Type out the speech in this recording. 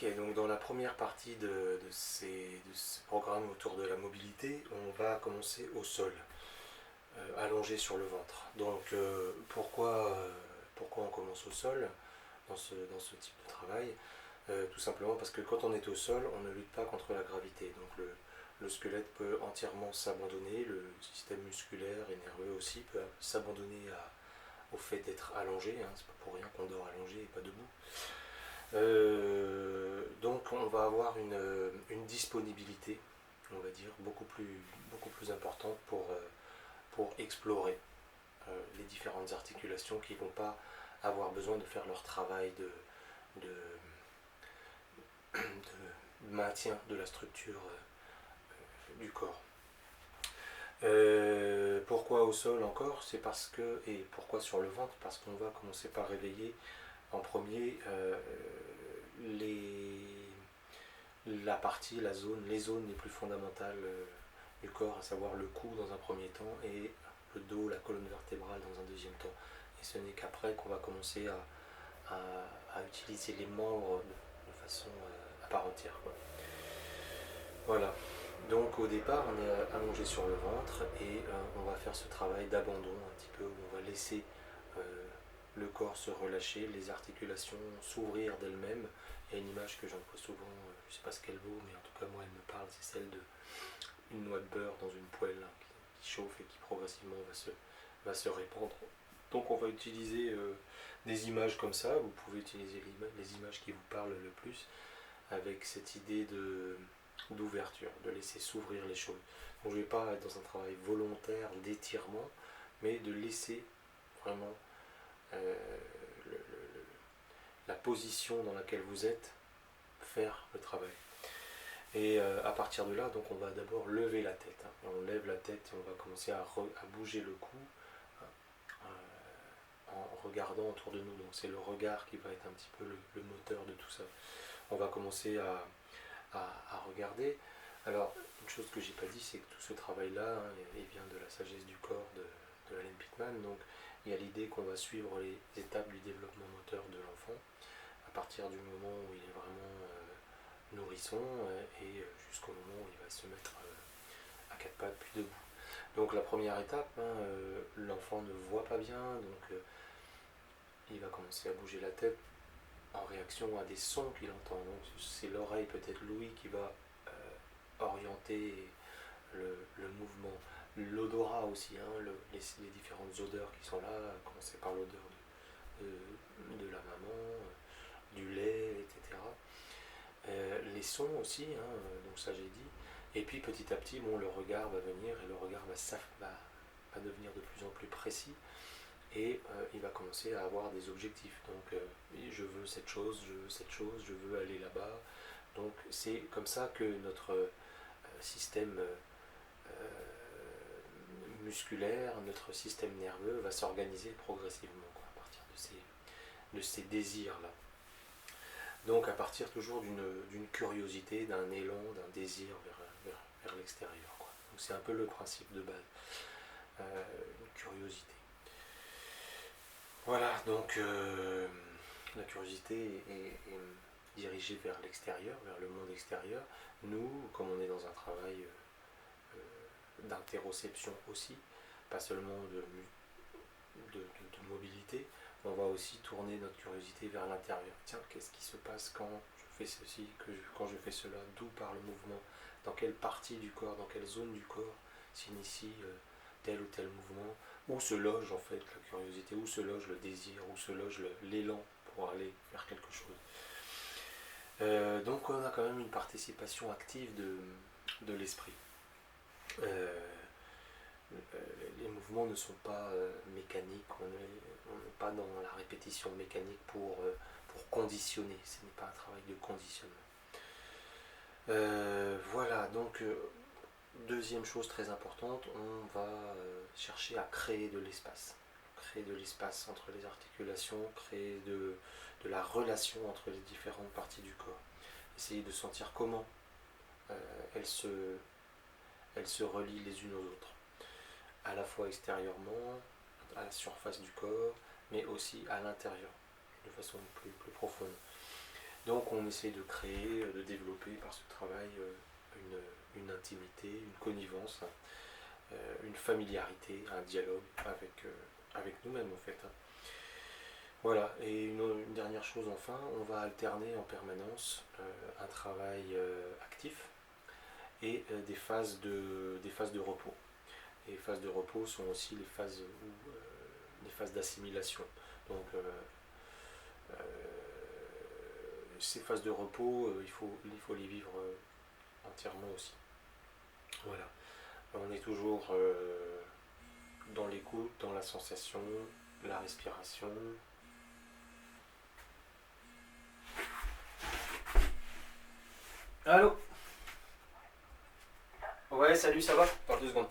Ok, donc dans la première partie de ce programme autour de la mobilité, on va commencer au sol, allongé sur le ventre. Donc pourquoi on commence au sol dans ce type de travail? Tout simplement parce que quand on est au sol, on ne lutte pas contre la gravité. Donc le squelette peut entièrement s'abandonner, le système musculaire et nerveux aussi peut s'abandonner au fait d'être allongé. Hein. C'est pas pour rien qu'on dort allongé et pas debout. Donc on va avoir une disponibilité, on va dire, beaucoup plus importante pour explorer les différentes articulations qui ne vont pas avoir besoin de faire leur travail de, de maintien de la structure du corps. Pourquoi au sol encore? C'est parce que, et pourquoi sur le ventre? Parce qu'on va commencer par réveiller en premier les zones les plus fondamentales du corps, à savoir le cou dans un premier temps et le dos, la colonne vertébrale dans un deuxième temps. Et ce n'est qu'après qu'on va commencer à utiliser les membres de façon à part entière, quoi. Voilà. Donc au départ, on est allongé sur le ventre et on va faire ce travail d'abandon un petit peu, où on va laisser euh, le corps se relâcher, les articulations s'ouvrir d'elles-mêmes. Il y a une image que j'emploie souvent, je ne sais pas ce qu'elle vaut, mais en tout cas moi elle me parle, c'est celle d'une noix de beurre dans une poêle, hein, qui chauffe et qui progressivement va se répandre. Donc on va utiliser des images comme ça, vous pouvez utiliser les images qui vous parlent le plus, avec cette idée d'ouverture, de laisser s'ouvrir les choses. Donc je ne vais pas être dans un travail volontaire d'étirement, mais de laisser vraiment euh, le- le- la position dans laquelle vous êtes faire le travail. Et à partir de là, donc on va d'abord lever la tête, hein. On lève la tête et on va commencer à bouger le cou, en regardant autour de nous. Donc c'est le regard qui va être un petit peu le moteur de tout ça. On va commencer à regarder. Alors, une chose que j'ai pas dit, c'est que tout ce travail-là, hein, il vient de la sagesse du corps de Alan Pittman. Donc, il y a l'idée qu'on va suivre les étapes du développement moteur de l'enfant à partir du moment où il est vraiment nourrisson et jusqu'au moment où il va se mettre à quatre pattes puis debout. Donc, la première étape, hein, l'enfant ne voit pas bien, donc il va commencer à bouger la tête en réaction à des sons qu'il entend. Donc, c'est l'oreille, peut-être l'ouïe, qui va orienter le mouvement. L'odorat aussi, hein, les différentes odeurs qui sont là, à commencer par l'odeur de la maman, du lait, etc. Les sons aussi, hein, donc ça j'ai dit. Et puis petit à petit, bon, le regard va venir et le regard va devenir de plus en plus précis et il va commencer à avoir des objectifs. Donc je veux cette chose, je veux cette chose, je veux aller là-bas. Donc c'est comme ça que notre système musculaire, notre système nerveux va s'organiser progressivement, quoi, à partir de ces désirs-là. Donc à partir toujours d'une curiosité, d'un élan, d'un désir vers l'extérieur, quoi. Donc c'est un peu le principe de base, une curiosité. Voilà, donc la curiosité est dirigée vers l'extérieur, vers le monde extérieur. Nous, comme on est dans un travail d'interoception aussi, pas seulement de mobilité, on va aussi tourner notre curiosité vers l'intérieur. Tiens, qu'est-ce qui se passe quand je fais ceci, quand je fais cela, d'où part le mouvement, dans quelle partie du corps, dans quelle zone du corps s'initie tel ou tel mouvement, où se loge en fait la curiosité, où se loge le désir, où se loge l'élan pour aller faire quelque chose. Donc on a quand même une participation active de l'esprit. Euh, les mouvements ne sont pas mécaniques, on n'est pas dans la répétition mécanique pour conditionner, ce n'est pas un travail de conditionnement. Voilà, donc deuxième chose très importante, on va chercher à créer de l'espace. Créer de l'espace entre les articulations, créer de la relation entre les différentes parties du corps. Essayer de sentir comment euh, elles, se, elles se relient les unes aux autres, à la fois extérieurement, à la surface du corps, mais aussi à l'intérieur, de façon plus profonde. Donc on essaye de créer, de développer par ce travail une intimité, une connivence, une familiarité, un dialogue avec nous-mêmes en fait. Voilà, et une dernière chose enfin, on va alterner en permanence un travail actif et des phases de repos. Et les phases de repos sont aussi les phases d'assimilation. Donc euh, ces phases de repos, il faut les vivre entièrement aussi. Voilà. On est toujours dans l'écoute, dans la sensation, la respiration. Allô? Ouais, salut, ça va? Dans 2 secondes.